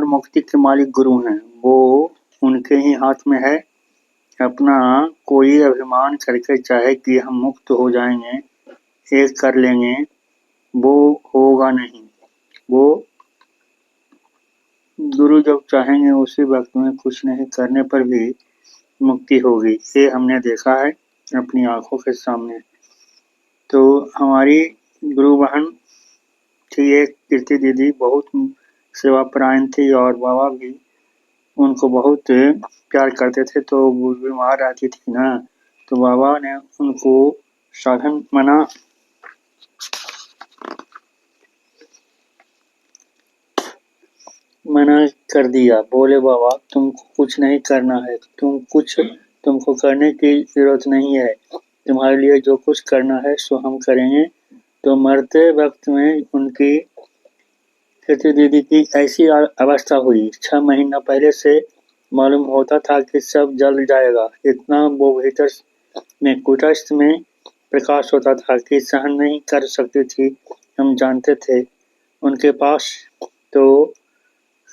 मुक्ति के मालिक गुरु हैं, वो उनके ही हाथ में है। अपना कोई अभिमान करके चाहे कि हम मुक्त हो जाएंगे, एक कर लेंगे, वो होगा नहीं। वो गुरु जब चाहेंगे उसी वक्त में कुछ नहीं करने पर भी मुक्ति होगी। ये हमने देखा है अपनी आंखों के सामने। तो हमारी गुरु बहन थी एक कीर्ति दीदी, बहुत सेवापरायण थी और बाबा भी उनको बहुत प्यार करते थे। तो वो बीमार रहती थी ना, तो बाबा ने उनको साधन मना कर दिया। बोले बाबा तुमको कुछ नहीं करना है, तुमको करने की जरूरत नहीं है। तुम्हारे लिए जो कुछ करना है सो हम करेंगे। तो मरते वक्त में उनकी कीर्ति दीदी की ऐसी अवस्था हुई। 6 महीना पहले से मालूम होता था कि सब जल जाएगा। इतना वो भीतर में कुटस्थ में प्रकाश होता था कि सहन नहीं कर सकती थी। हम जानते थे उनके पास। तो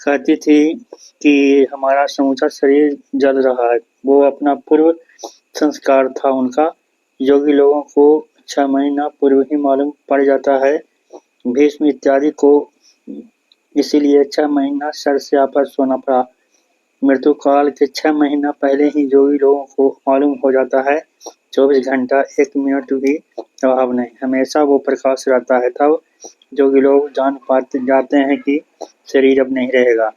कहती थी कि हमारा समूचा शरीर जल रहा है। वो अपना पूर्व संस्कार था उनका। योगी लोगों को 6 महीना पूर्व ही मालूम पड़ जाता है। भीष्म इत्यादि को इसीलिए 6 महीना सरस्या पर सोना पड़ा। मृत्यु काल के 6 महीना पहले ही योगी लोगों को मालूम हो जाता है। 24 घंटा 1 मिनट भी अभाव नहीं, हमेशा वो प्रकाश रहता है। तब योगी लोग जान पाते जाते हैं कि शरीर अब नहीं रहेगा।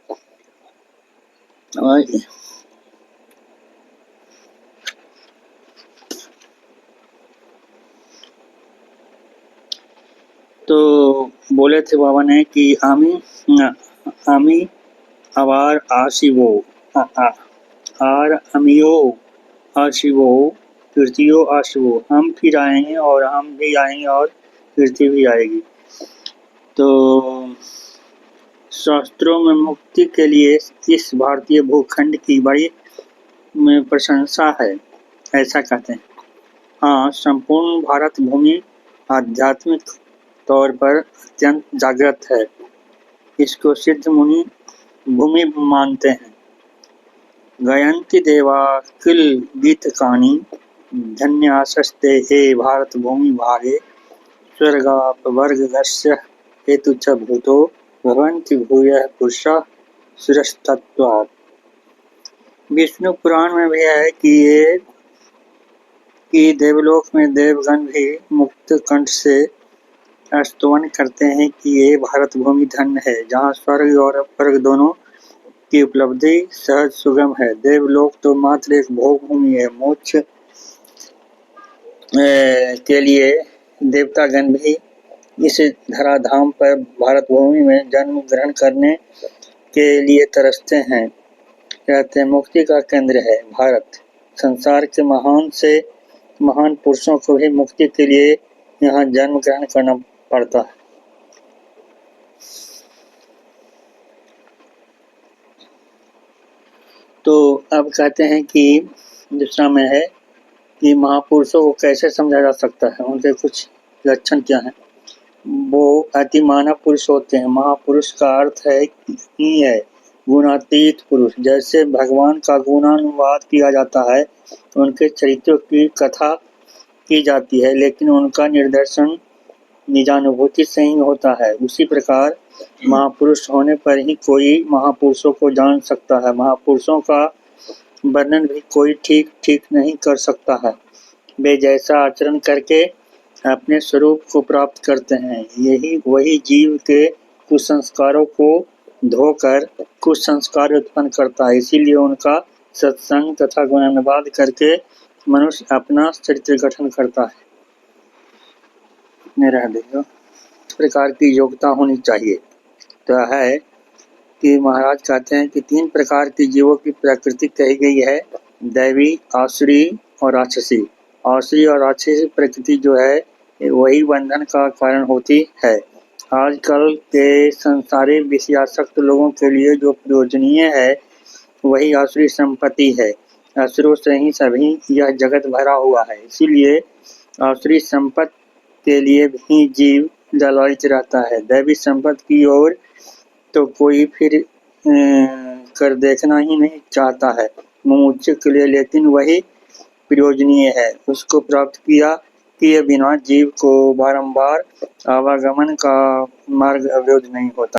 तो बोले थे बाबा ने कि आमी आवार आशिवो आर अमियो आशिवो कीर्तियो आशिवो, हम फिर आएंगे और हम भी आएंगे और कीर्ति भी आएगी। तो शास्त्रों में मुक्ति के लिए इस भारतीय भूखंड की बड़ी प्रशंसा है, ऐसा कहते हैं। हाँ, संपूर्ण भारत भूमि आध्यात्मिक तौर पर अत्यंत जागृत है। इसको सिद्ध मुनि भूमि मानते हैं। गायन्ति देवा किल गीतकानि धन्यासस्ते हे भारत भूमि भागे स्वर्गापवर्गस्य हेतु च भूतो भवन्ति भूयः पुरुषः शिरस्तत्वात्। विष्णु पुराण में भी है कि देवलोक में देवगण भी मुक्त कंठ से स्तवन करते हैं कि ये भारत भूमि धन्य है, जहाँ स्वर्ग और अपवर्ग दोनों की उपलब्धि सहज सुगम है। देवलोक तो मात्र एक भोग भूमि है। मोक्ष के लिए देवतागण भी इस धराधाम पर भारत भूमि में जन्म ग्रहण करने के लिए तरसते हैं। कहते हैं मुक्ति का केंद्र है भारत। संसार के महान से महान पुरुषों को भी मुक्ति के लिए यहाँ जन्म ग्रहण करना पड़ता है। तो अब कहते हैं कि दूसरा में है कि महापुरुषों को कैसे समझा जा सकता है, उनके कुछ लक्षण क्या हैं। वो अति मानव पुरुष होते हैं। महापुरुष का अर्थ है ही है गुणातीत पुरुष। जैसे भगवान का गुणानुवाद किया जाता है, उनके चरित्रों की कथा की जाती है, लेकिन उनका निर्देशन निजानुभूति से ही होता है। उसी प्रकार महापुरुष होने पर ही कोई महापुरुषों को जान सकता है। महापुरुषों का वर्णन भी कोई ठीक नहीं कर सकता है। वे जैसा आचरण करके अपने स्वरूप को प्राप्त करते हैं, यही वही जीव के कुसंस्कारों को धोकर कुछ संस्कार उत्पन्न करता है। इसीलिए उनका सत्संग तथा गुणानुवाद करके मनुष्य अपना चरित्र गठन करता है। रह देखो इस प्रकार की योग्यता होनी चाहिए। तो है कि महाराज कहते हैं कि 3 प्रकार के जीवों की प्रकृति कही गई है, दैवी, आसुरी और राक्षसी। आसुरी और राक्षसी प्रकृति जो है वही बंधन का कारण होती है। आजकल के संसारी विषयासक्त लोगों के लिए जो प्रयोजनीय है वही आसुरी संपत्ति है। असुरों से ही सभी यह जगत भरा हुआ है। इसीलिए आसुरी संपत्ति के लिए भी जीव लालच रहता है। दैवी संपत्ति की ओर तो कोई फिर कर देखना ही नहीं चाहता है। मुमुक्षु के लिए लेकिन वही प्रयोजनीय है। उसको प्राप्त किए बिना जीव को बारंबार आवागमन का मार्ग अवरुद्ध नहीं होता।